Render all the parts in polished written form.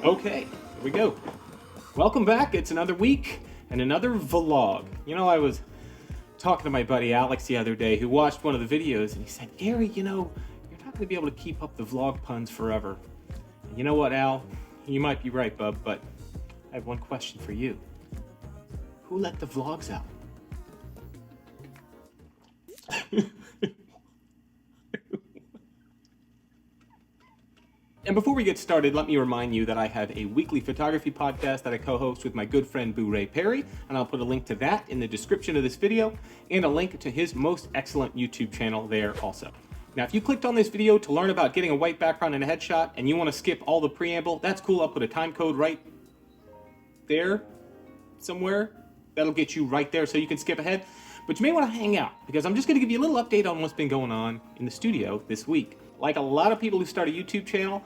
Okay, here we go. Welcome back. It's another week and another vlog. You know, I was talking to my buddy Alex the other day who watched one of the videos and he said, Gary, you know, you're not going to be able to keep up the vlog puns forever. And you know what, Al? You might be right, bub, but I have one question for you. Who let the vlogs out? And before we get started, let me remind you that I have a weekly photography podcast that I co-host with my good friend Booray Perry, and I'll put a link to that in the description of this video, and a link to his most excellent YouTube channel there also. Now, if you clicked on this video to learn about getting a white background in a headshot, and you want to skip all the preamble, that's cool. I'll put a time code right there somewhere. That'll get you right there so you can skip ahead. But you may want to hang out, because I'm just going to give you a little update on what's been going on in the studio this week. Like a lot of people who start a YouTube channel,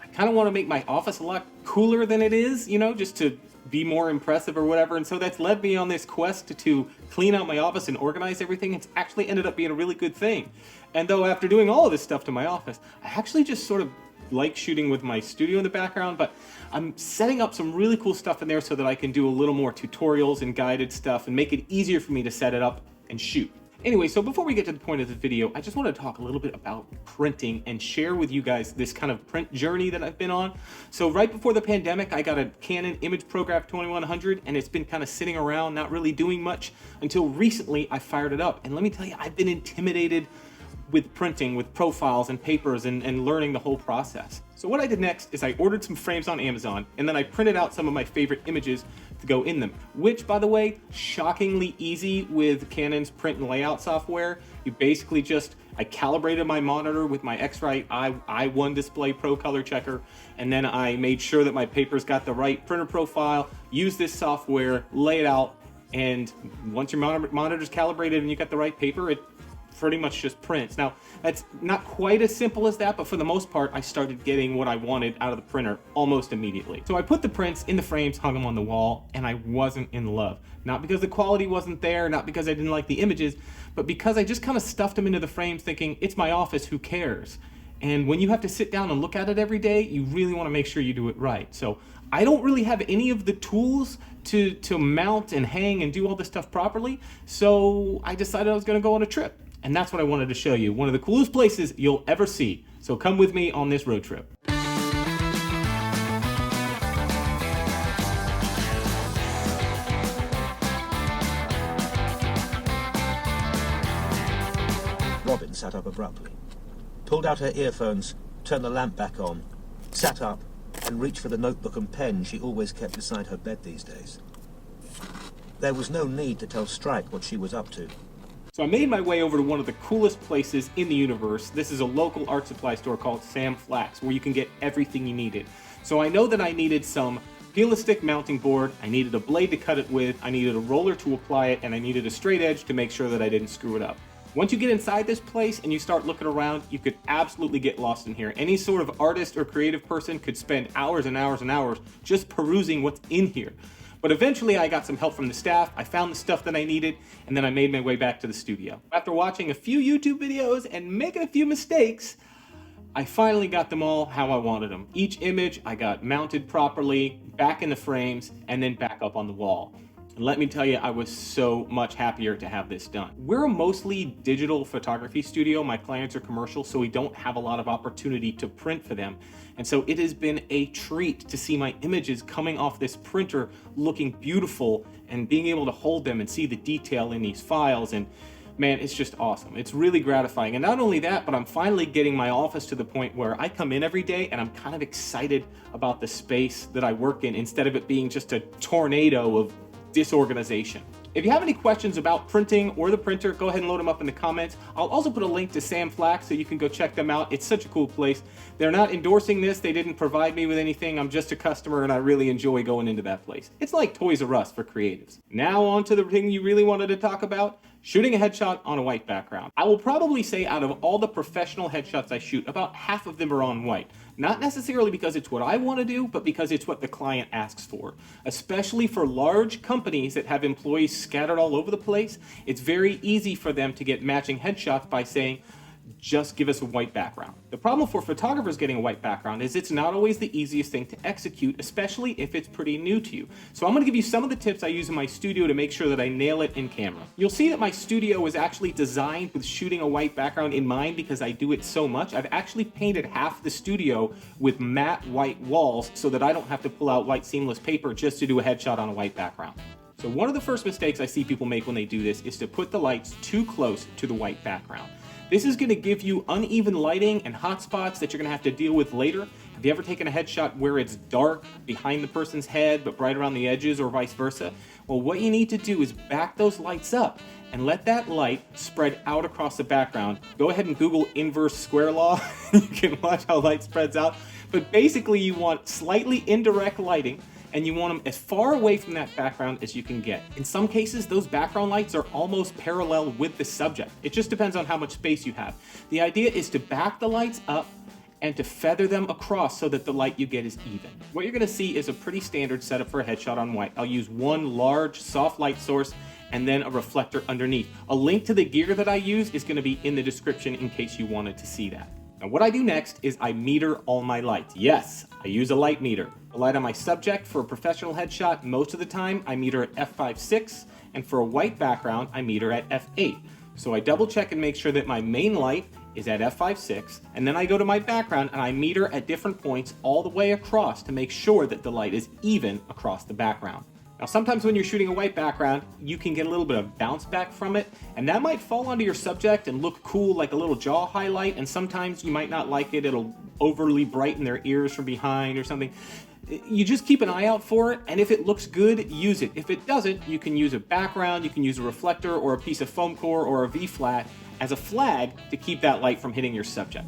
I kind of want to make my office a lot cooler than it is, you know, just to be more impressive or whatever. And so that's led me on this quest to clean out my office and organize everything. It's actually ended up being a really good thing. And though after doing all of this stuff to my office, I actually just sort of like shooting with my studio in the background, but I'm setting up some really cool stuff in there so that I can do a little more tutorials and guided stuff and make it easier for me to set it up and shoot. Anyway, so before we get to the point of the video, I just want to talk a little bit about printing and share with you guys this kind of print journey that I've been on. So right before the pandemic, I got a Canon imagePrograf 2100, and it's been kind of sitting around, not really doing much, until recently I fired it up. And let me tell you, I've been intimidated with printing, with profiles and papers and learning the whole process. So what I did next is I ordered some frames on Amazon, and then I printed out some of my favorite images to go in them, which, by the way, shockingly easy with Canon's print and layout software. You basically I calibrated my monitor with my X-Rite i1 Display Pro color checker, and then I made sure that my papers got the right printer profile, use this software, lay it out, and once your monitor's calibrated and you got the right paper, it pretty much just prints. Now, that's not quite as simple as that, but for the most part, I started getting what I wanted out of the printer almost immediately. So I put the prints in the frames, hung them on the wall, and I wasn't in love. Not because the quality wasn't there, not because I didn't like the images, but because I just kind of stuffed them into the frames thinking, it's my office, who cares? And when you have to sit down and look at it every day, you really want to make sure you do it right. So I don't really have any of the tools to mount and hang and do all this stuff properly, so I decided I was going to go on a trip. And that's what I wanted to show you. One of the coolest places you'll ever see. So come with me on this road trip. Robin sat up abruptly, pulled out her earphones, turned the lamp back on, sat up, and reached for the notebook and pen she always kept beside her bed these days. There was no need to tell Strike what she was up to. So I made my way over to one of the coolest places in the universe. This is a local art supply store called Flax, where you can get everything you needed. So I know that I needed some peel-a-stick mounting board, I needed a blade to cut it with, I needed a roller to apply it, and I needed a straight edge to make sure that I didn't screw it up. Once you get inside this place and you start looking around, you could absolutely get lost in here. Any sort of artist or creative person could spend hours and hours and hours just perusing what's in here. But eventually I got some help from the staff, I found the stuff that I needed, and then I made my way back to the studio. After watching a few YouTube videos and making a few mistakes, I finally got them all how I wanted them. Each image I got mounted properly, back in the frames, and then back up on the wall. And let me tell you, I was so much happier to have this done. We're a mostly digital photography studio. My clients are commercial, so we don't have a lot of opportunity to print for them. And so it has been a treat to see my images coming off this printer looking beautiful and being able to hold them and see the detail in these files. And man, it's just awesome. It's really gratifying. And not only that, but I'm finally getting my office to the point where I come in every day and I'm kind of excited about the space that I work in instead of it being just a tornado of disorganization. If you have any questions about printing or the printer, go ahead and load them up in the comments. I'll also put a link to Flax so you can go check them out. It's such a cool place. They're not endorsing this. They didn't provide me with anything. I'm just a customer and I really enjoy going into that place. It's like Toys R Us for creatives. Now on to the thing you really wanted to talk about, shooting a headshot on a white background. I will probably say out of all the professional headshots I shoot, about half of them are on white. Not necessarily because it's what I want to do, but because it's what the client asks for. Especially for large companies that have employees scattered all over the place, it's very easy for them to get matching headshots by saying, just give us a white background. The problem for photographers getting a white background is it's not always the easiest thing to execute, especially if it's pretty new to you. So I'm going to give you some of the tips I use in my studio to make sure that I nail it in camera. You'll see that my studio is actually designed with shooting a white background in mind because I do it so much. I've actually painted half the studio with matte white walls so that I don't have to pull out white seamless paper just to do a headshot on a white background. So one of the first mistakes I see people make when they do this is to put the lights too close to the white background. This is going to give you uneven lighting and hot spots that you're going to have to deal with later. Have you ever taken a headshot where it's dark behind the person's head but bright around the edges, or vice versa? Well, what you need to do is back those lights up and let that light spread out across the background. Go ahead and Google inverse square law. You can watch how light spreads out. But basically you want slightly indirect lighting, and you want them as far away from that background as you can get. In some cases, those background lights are almost parallel with the subject. It just depends on how much space you have. The idea is to back the lights up and to feather them across so that the light you get is even. What you're gonna see is a pretty standard setup for a headshot on white. I'll use one large soft light source and then a reflector underneath. A link to the gear that I use is gonna be in the description in case you wanted to see that. Now what I do next is I meter all my lights. Yes, I use a light meter. The light on my subject for a professional headshot, most of the time I meter at f5.6, and for a white background, I meter at f8. So I double check and make sure that my main light is at f5.6, and then I go to my background and I meter at different points all the way across to make sure that the light is even across the background. Now sometimes when you're shooting a white background, you can get a little bit of bounce back from it, and that might fall onto your subject and look cool like a little jaw highlight, and sometimes you might not like it. It'll overly brighten their ears from behind or something. You just keep an eye out for it, and if it looks good, use it. If it doesn't, you can use a background, you can use a reflector or a piece of foam core or a V-flat as a flag to keep that light from hitting your subject.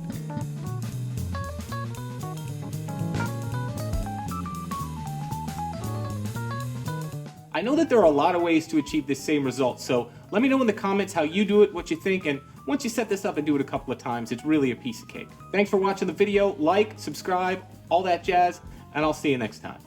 I know that there are a lot of ways to achieve this same result, so let me know in the comments how you do it, what you think, and once you set this up and do it a couple of times, it's really a piece of cake. Thanks for watching the video. Like, subscribe, all that jazz, and I'll see you next time.